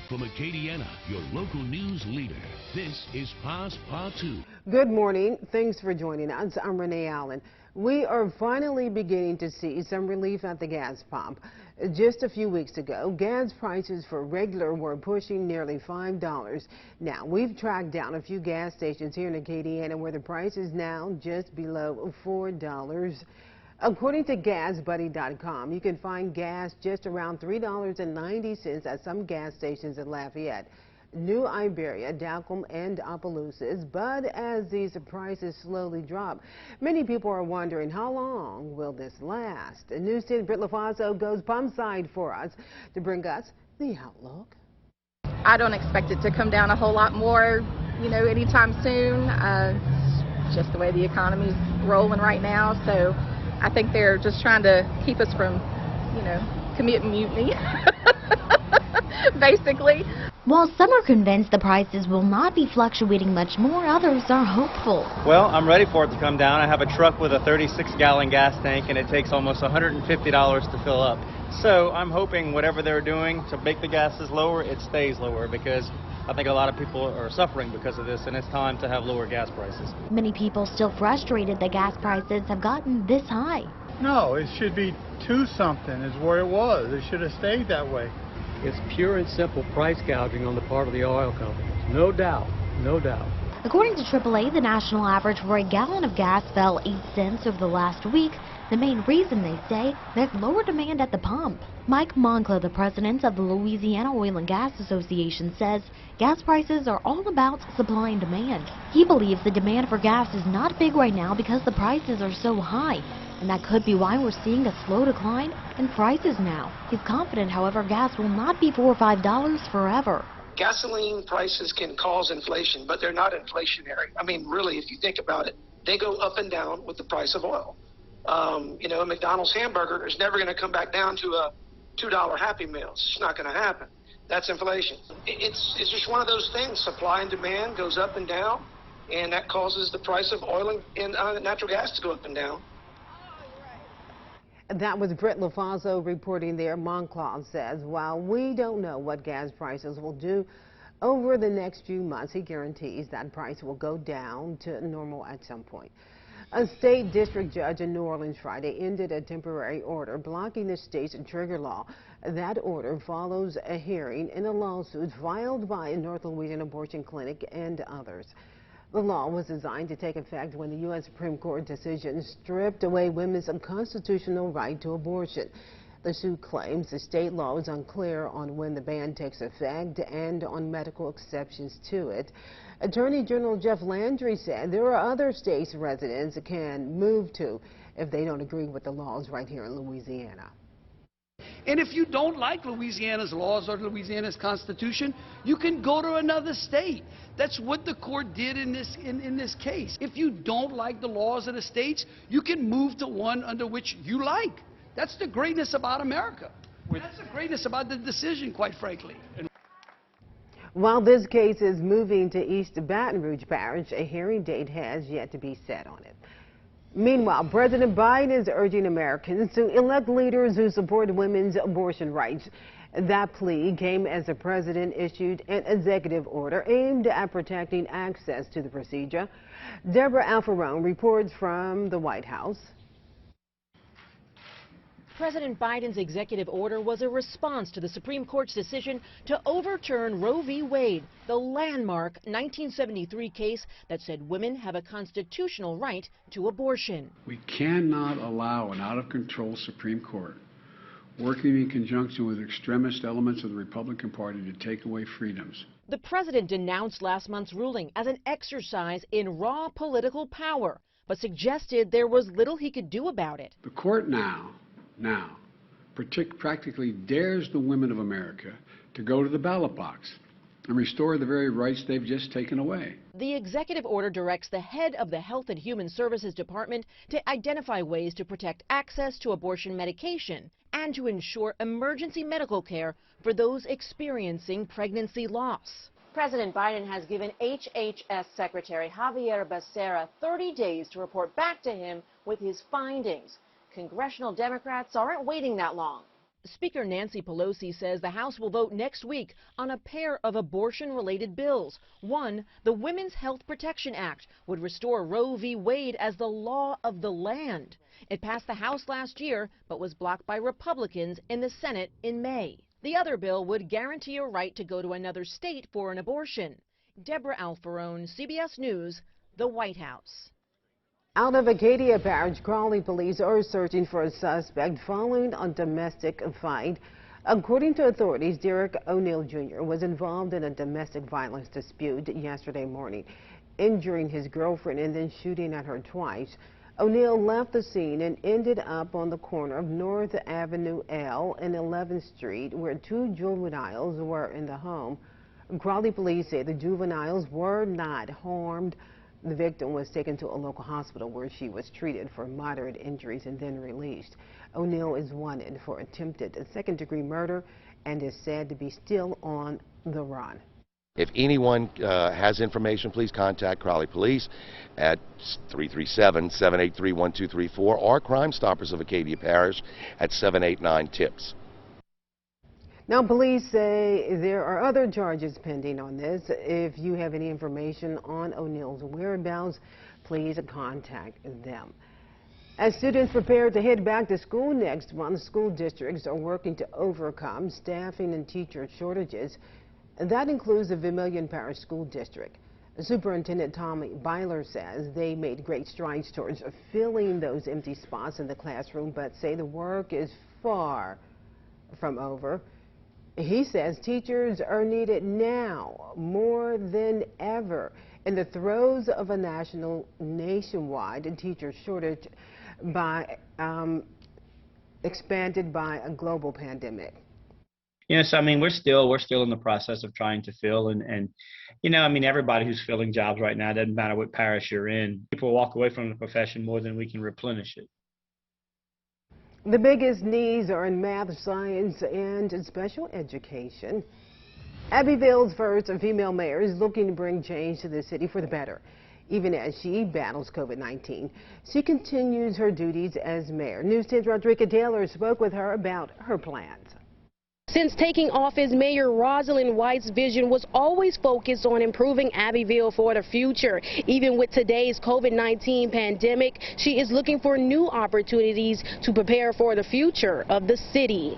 From Acadiana, your local news leader, this is Passepartout. Good morning. Thanks for joining us. I'm Renee Allen. We are finally beginning to see some relief at the gas pump. Just a few weeks ago, gas prices for regular were pushing nearly $5. Now, we've tracked down a few gas stations here in Acadiana where the price is now just below $4. According to GasBuddy.com, you can find gas just around $3.90 at some gas stations in Lafayette, New Iberia, Dalcombe, and Opelousas. But as these prices slowly drop, many people are wondering, how long will this last? News 10 Britt LaFaso goes pump side for us to bring us the outlook. I don't expect it to come down a whole lot more, anytime soon. It's just the way the economy's rolling right now. So I think they're just trying to keep us from, committing mutiny, basically. While some are convinced the prices will not be fluctuating much more, others are hopeful. Well, I'm ready for it to come down. I have a truck with a 36-gallon gas tank, and it takes almost $150 to fill up. So I'm hoping whatever they're doing to make the gases lower, it stays lower, because I think a lot of people are suffering because of this, and it's time to have lower gas prices. Many people still frustrated that gas prices have gotten this high. No, it should be 2 something is where it was. It should have stayed that way. It's pure and simple price gouging on the part of the oil companies. No doubt, no doubt. According to AAA, the national average for a gallon of gas fell 8 cents over the last week. The main reason, they say, there's lower demand at the pump. Mike Moncla, the president of the Louisiana Oil and Gas Association, says gas prices are all about supply and demand. He believes the demand for gas is not big right now because the prices are so high, and that could be why we're seeing a slow decline in prices now. He's confident, however, gas will not be $4 or $5 forever. Gasoline prices can cause inflation, but they're not inflationary. I mean, really, if you think about it, they go up and down with the price of oil. A McDonald's hamburger is never going to come back down to a $2 Happy Meal. It's just not going to happen. That's inflation. It's just one of those things. Supply and demand goes up and down, and that causes the price of oil and natural gas to go up and down. That was Britt LaFaso reporting there. Moncla says while we don't know what gas prices will do over the next few months, he guarantees that price will go down to normal at some point. A state district judge in New Orleans Friday ended a temporary order blocking the state's trigger law. That order follows a hearing in a lawsuit filed by a North Louisiana abortion clinic and others. The law was designed to take effect when the U.S. Supreme Court decision stripped away women's constitutional right to abortion. The suit claims the state law is unclear on when the ban takes effect and on medical exceptions to it. Attorney General Jeff Landry said there are other states residents can move to if they don't agree with the laws right here in Louisiana. And if you don't like Louisiana's laws or Louisiana's Constitution, you can go to another state. That's what the court did in this case. If you don't like the laws of the states, you can move to one under which you like. That's the greatness about America. That's the greatness about the decision, quite frankly. While this case is moving to East Baton Rouge Parish, a hearing date has yet to be set on it. Meanwhile, President Biden is urging Americans to elect leaders who support women's abortion rights. That plea came as the president issued an executive order aimed at protecting access to the procedure. Deborah Alfarone reports from the White House. President Biden's executive order was a response to the Supreme Court's decision to overturn Roe v. Wade, the landmark 1973 case that said women have a constitutional right to abortion. We cannot allow an out-of-control Supreme Court working in conjunction with extremist elements of the Republican Party to take away freedoms. The president denounced last month's ruling as an exercise in raw political power, but suggested there was little he could do about it. The court now practically dares the women of America to go to the ballot box and restore the very rights they've just taken away. The executive order directs the head of the Health and Human Services Department to identify ways to protect access to abortion medication and to ensure emergency medical care for those experiencing pregnancy loss. President Biden has given HHS Secretary Xavier Becerra 30 days to report back to him with his findings. Congressional Democrats aren't waiting that long. Speaker Nancy Pelosi says the House will vote next week on a pair of abortion-related bills. One, the Women's Health Protection Act, would restore Roe v. Wade as the law of the land. It passed the House last year, but was blocked by Republicans in the Senate in May. The other bill would guarantee a right to go to another state for an abortion. Deborah Alfarone, CBS News, the White House. Out of Acadia Parish, Crawley police are searching for a suspect following a domestic fight. According to authorities, Derek O'Neill Jr. was involved in a domestic violence dispute yesterday morning, injuring his girlfriend and then shooting at her twice. O'Neill left the scene and ended up on the corner of North Avenue L and 11th Street, where two juveniles were in the home. Crawley police say the juveniles were not harmed. The victim was taken to a local hospital where she was treated for moderate injuries and then released. O'Neill is wanted for attempted second-degree murder and is said to be still on the run. If anyone has information, please contact Crawley Police at 337-783-1234 or Crime Stoppers of Acadia Parish at 789-TIPS. Now, police say there are other charges pending on this. If you have any information on O'Neill's whereabouts, please contact them. As students prepare to head back to school next month, school districts are working to overcome staffing and teacher shortages. That includes the Vermilion Parish School District. Superintendent Tommy Byler says they made great strides towards filling those empty spots in the classroom, but say the work is far from over. He says teachers are needed now more than ever in the throes of a nationwide teacher shortage expanded by a global pandemic. Yes, I mean, we're still in the process of trying to fill and you know, I mean, everybody who's filling jobs right now, it doesn't matter what parish you're in. People walk away from the profession more than we can replenish it. The biggest needs are in math, science, and special education. Abbeville's first female mayor is looking to bring change to the city for the better. Even as she battles COVID-19, she continues her duties as mayor. News 10's Rodrika Taylor spoke with her about her plans. Since taking office, Mayor Rosalind White's vision was always focused on improving Abbeville for the future. Even with today's COVID-19 pandemic, she is looking for new opportunities to prepare for the future of the city.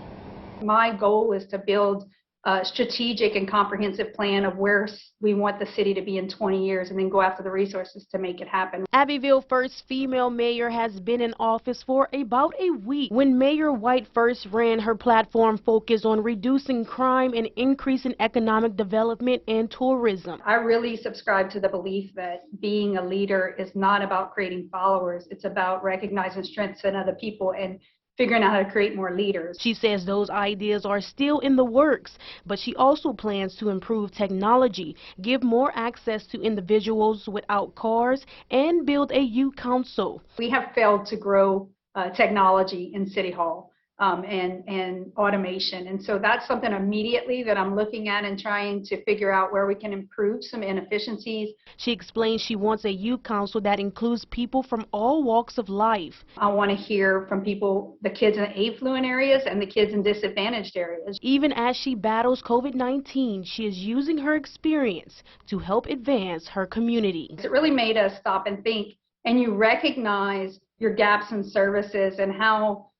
My goal is to build a strategic and comprehensive plan of where we want the city to be in 20 years and then go after the resources to make it happen. Abbeville's first female mayor has been in office for about a week. When Mayor White first ran, her platform focused on reducing crime and increasing economic development and tourism. I really subscribe to the belief that being a leader is not about creating followers. It's about recognizing strengths in other people and figuring out how to create more leaders. She says those ideas are still in the works, but she also plans to improve technology, give more access to individuals without cars, and build a youth council. We have failed to grow technology in City Hall and automation, and so that's something immediately that I'm looking at and trying to figure out where we can improve some inefficiencies. She explains she wants a youth council that includes people from all walks of life. I want to hear from people, the kids in affluent areas and the kids in disadvantaged areas. Even as she battles COVID-19, she is using her experience to help advance her community. It really made us stop and think, and you recognize your gaps in services and how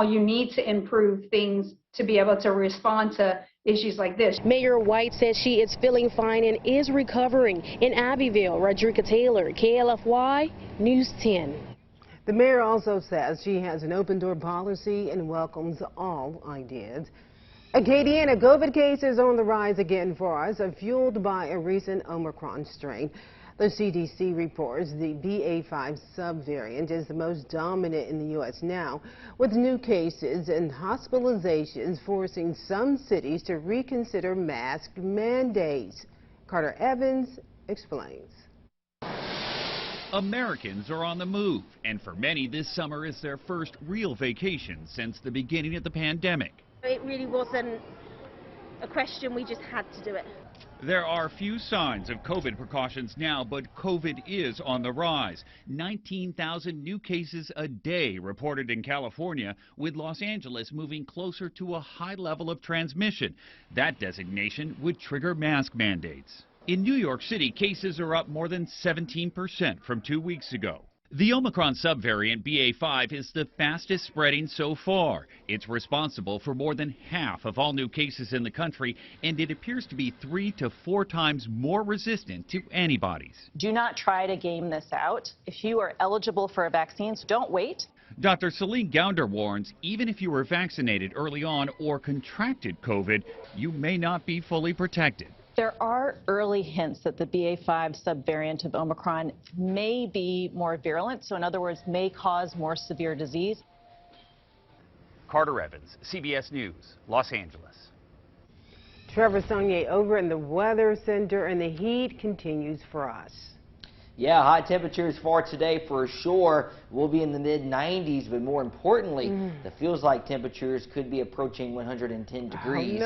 you need to improve things to be able to respond to issues like this. Mayor White says she is feeling fine and is recovering. In Abbeville, Rodrika Taylor, KLFY, News 10. The mayor also says she has an open-door policy and welcomes all ideas. Acadiana, COVID cases on the rise again for us, fueled by a recent Omicron strain. The CDC reports the BA.5 subvariant is the most dominant in the U.S. now, with new cases and hospitalizations forcing some cities to reconsider mask mandates. Carter Evans explains. Americans are on the move, and for many, this summer is their first real vacation since the beginning of the pandemic. It really wasn't a question. We just had to do it. There are few signs of COVID precautions now, but COVID is on the rise. 19,000 new cases a day reported in California, with Los Angeles moving closer to a high level of transmission. That designation would trigger mask mandates. In New York City, cases are up more than 17% from 2 weeks ago. The Omicron subvariant BA.5 is the fastest spreading so far. It's responsible for more than half of all new cases in the country, and it appears to be 3 to 4 times more resistant to antibodies. Do not try to game this out. If you are eligible for a vaccine, so don't wait. Dr. Celine Gounder warns even if you were vaccinated early on or contracted COVID, you may not be fully protected. There are early hints that the BA.5 subvariant of Omicron may be more virulent, so in other words, may cause more severe disease. Carter Evans, CBS News, Los Angeles. Trevor Sonier over in the Weather Center, and the heat continues for us. Yeah, high temperatures for today for sure. We'll be in the mid-90s, but more importantly, the feels-like temperatures could be approaching 110 degrees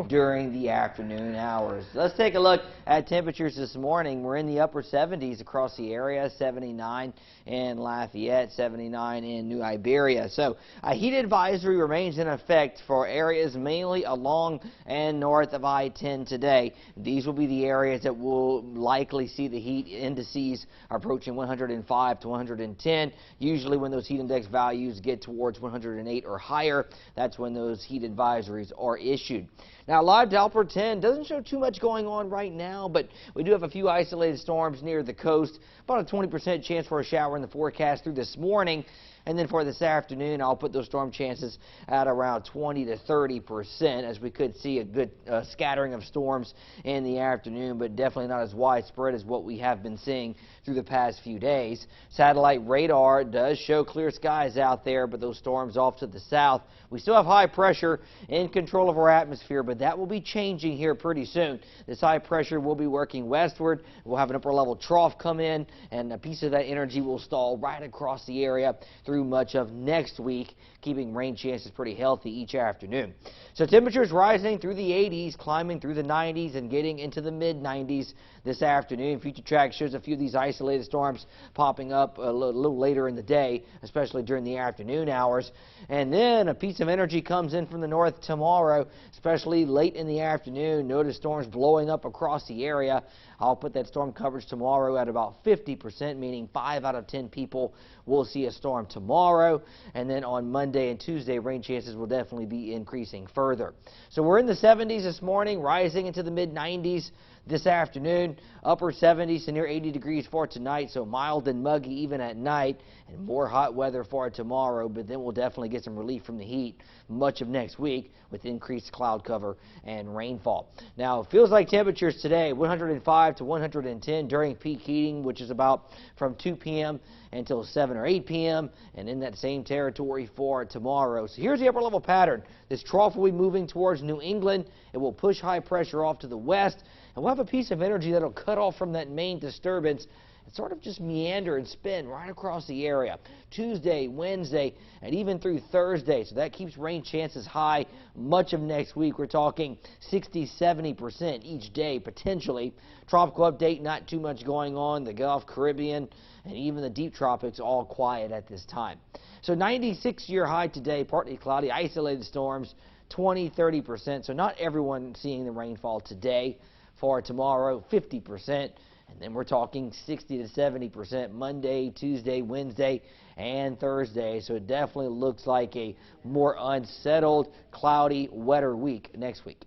during the afternoon hours. Let's take a look at temperatures this morning. We're in the upper 70s across the area, 79 in Lafayette, 79 in New Iberia. So a heat advisory remains in effect for areas mainly along and north of I-10 today. These will be the areas that will likely see the heat indices approaching 105 to 110. Usually when those heat index values get towards 108 or higher, that's when those heat advisories are issued. Now, live Doppler 10 doesn't show too much going on right now, but we do have a few isolated storms near the coast. About a 20% chance for a shower in the forecast through this morning. And then for this afternoon, I'll put those storm chances at around 20 to 30%, as we could see a good scattering of storms in the afternoon, but definitely not as widespread as what we have been seeing through the past few days. Satellite radar does show clear skies out there, but those storms off to the south. We still have high pressure in control of our atmosphere, but that will be changing here pretty soon. This high pressure will be working westward. We'll have an upper level trough come in, and a piece of that energy will stall right across the area through much of next week, keeping rain chances pretty healthy each afternoon. So temperatures rising through the 80s, climbing through the 90s, and getting into the mid-90s this afternoon. Future Track shows a few of these isolated storms popping up a little later in the day, especially during the afternoon hours. And then a piece of energy comes in from the north tomorrow, especially late in the afternoon. Notice storms blowing up across the area. I'll put that storm coverage tomorrow at about 50%, meaning 5 out of 10 people will see a storm tomorrow. And then on Monday and Tuesday, rain chances will definitely be increasing further. So we're in the 70s this morning, rising into the mid-90s this afternoon, upper 70s to near 80 degrees for tonight, so mild and muggy even at night, and more hot weather for tomorrow, but then we'll definitely get some relief from the heat much of next week with increased cloud cover and rainfall. Now, it feels like temperatures today, 105 to 110 during peak heating, which is about from 2 p.m. until 7 or 8 p.m., and in that same territory for tomorrow. So here's the upper level pattern. This trough will be moving towards New England. It will push high pressure off to the west, and we'll have a piece of energy that'll cut off from that main disturbance and sort of just meander and spin right across the area. Tuesday, Wednesday, and even through Thursday. So that keeps rain chances high much of next week. We're talking 60-70% each day potentially. Tropical update, not too much going on. The Gulf, Caribbean, and even the deep tropics all quiet at this time. So 96-year high today, partly cloudy, isolated storms, 20-30%. So not everyone seeing the rainfall today. For tomorrow, 50%. And then we're talking 60 to 70% Monday, Tuesday, Wednesday, and Thursday. So it definitely looks like a more unsettled, cloudy, wetter week next week.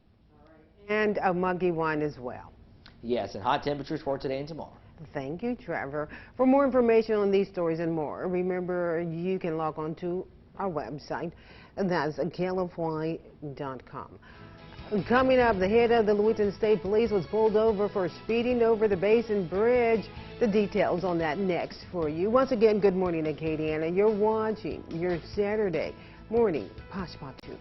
And a muggy one as well. Yes, and hot temperatures for today and tomorrow. Thank you, Trevor. For more information on these stories and more, remember you can log on to our website, and that's KLFY.com. Coming up, the head of the Louisiana State Police was pulled over for speeding over the Basin Bridge. The details on that next for you. Once again, good morning, Acadiana. You're watching your Saturday morning Posh Pop 2.